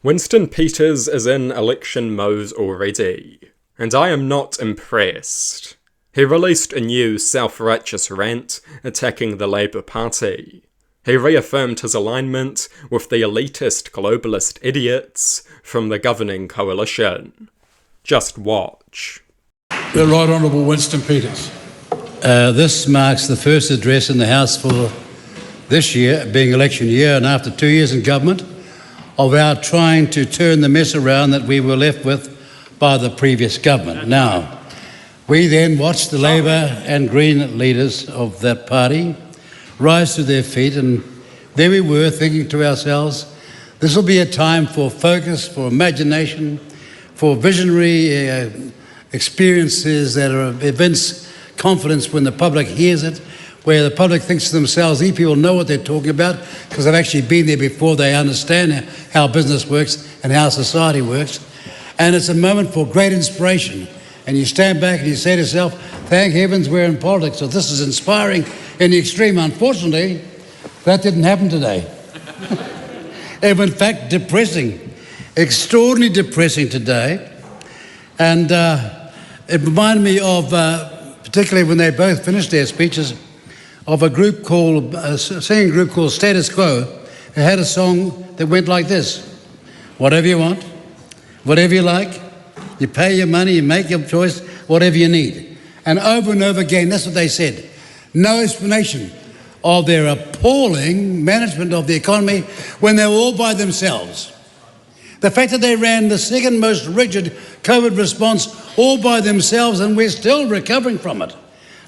Winston Peters is in election mode already, and I am not impressed. He released a new self-righteous rant attacking the Labour Party. He reaffirmed his alignment with the elitist globalist idiots from the governing coalition. Just watch. The Right Honourable Winston Peters. This marks the first address in the House for this year, being election year, and after 2 years in government, of our trying to turn the mess around that we were left with by the previous government. Now, we then watched the Labour and Green leaders of that party rise to their feet, and there we were thinking to ourselves, this will be a time for focus, for imagination, for visionary experiences that evince confidence when the public hears it, where the public thinks to themselves, these people know what they're talking about because they've actually been there before, they understand how business works and how society works. And it's a moment for great inspiration. And you stand back and you say to yourself, thank heavens we're in politics, so this is inspiring in the extreme. Unfortunately, that didn't happen today. It was in fact depressing, extraordinarily depressing today. And it reminded me of, particularly when they both finished their speeches, of a singing group called Status Quo, who had a song that went like this: whatever you want, whatever you like, you pay your money, you make your choice, whatever you need. And over again, that's what they said. No explanation of their appalling management of the economy when they were all by themselves. The fact that they ran the second most rigid COVID response all by themselves, and we're still recovering from it.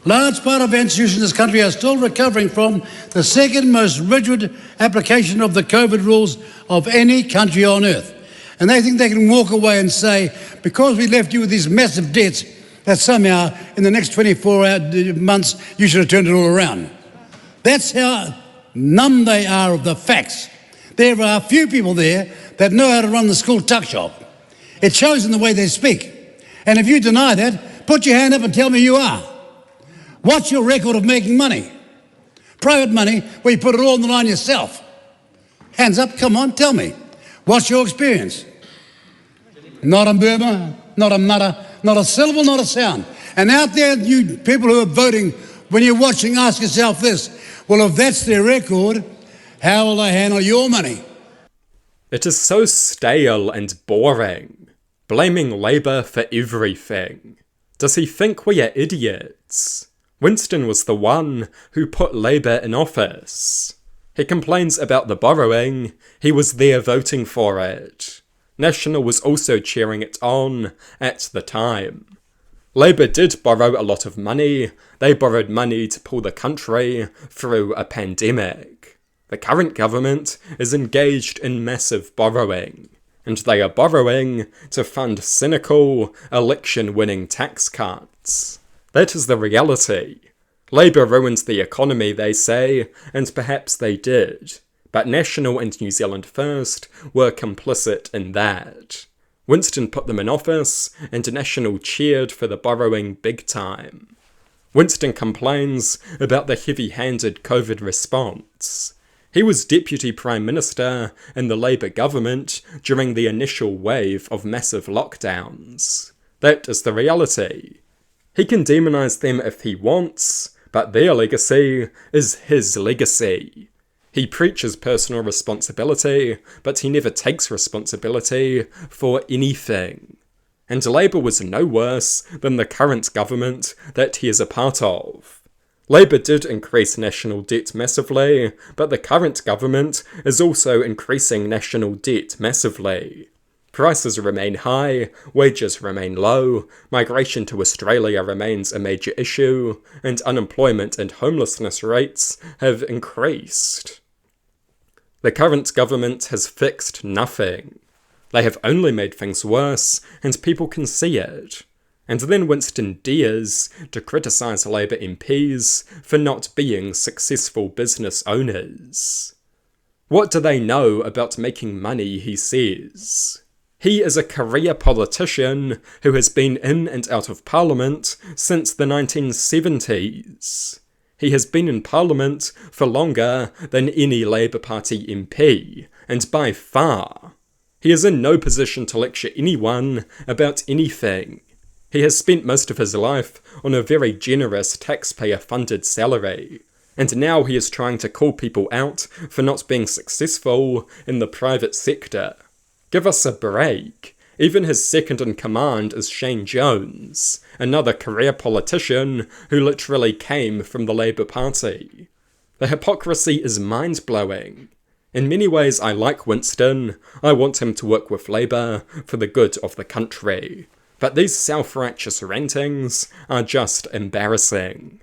Large part of institutions in this country are still recovering from the second most rigid application of the COVID rules of any country on earth. And they think they can walk away and say, because we left you with these massive debts, that somehow in the next 24 months you should have turned it all around. That's how numb they are of the facts. There are a few people there that know how to run the school tuck shop. It shows in the way they speak. And if you deny that, put your hand up and tell me you are. What's your record of making money? Private money, where you put it all on the line yourself. Hands up, come on, tell me. What's your experience? Not a murmur, not a mutter, not a syllable, not a sound. And out there, you people who are voting, when you're watching, ask yourself this: well, if that's their record, how will they handle your money? It is so stale and boring, blaming Labour for everything. Does he think we are idiots? Winston was the one who put Labour in office. He complains about the borrowing, he was there voting for it. National was also cheering it on at the time. Labour did borrow a lot of money. They borrowed money to pull the country through a pandemic. The current government is engaged in massive borrowing, and they are borrowing to fund cynical, election-winning tax cuts. That is the reality. Labour ruined the economy, they say, and perhaps they did. But National and New Zealand First were complicit in that. Winston put them in office, and National cheered for the borrowing big time. Winston complains about the heavy-handed COVID response. He was Deputy Prime Minister in the Labour government during the initial wave of massive lockdowns. That is the reality. He can demonise them if he wants, but their legacy is his legacy. He preaches personal responsibility, but he never takes responsibility for anything. And Labour was no worse than the current government that he is a part of. Labour did increase national debt massively, but the current government is also increasing national debt massively. Prices remain high, wages remain low, migration to Australia remains a major issue, and unemployment and homelessness rates have increased. The current government has fixed nothing. They have only made things worse, and people can see it. And then Winston dares to criticise Labour MPs for not being successful business owners. What do they know about making money, he says? He is a career politician who has been in and out of Parliament since the 1970s. He has been in Parliament for longer than any Labour Party MP, and by far. He is in no position to lecture anyone about anything. He has spent most of his life on a very generous taxpayer-funded salary, and now he is trying to call people out for not being successful in the private sector. Give us a break. Even his second-in-command is Shane Jones, another career politician who literally came from the Labour Party. The hypocrisy is mind-blowing. In many ways I like Winston. I want him to work with Labour for the good of the country. But these self-righteous rantings are just embarrassing.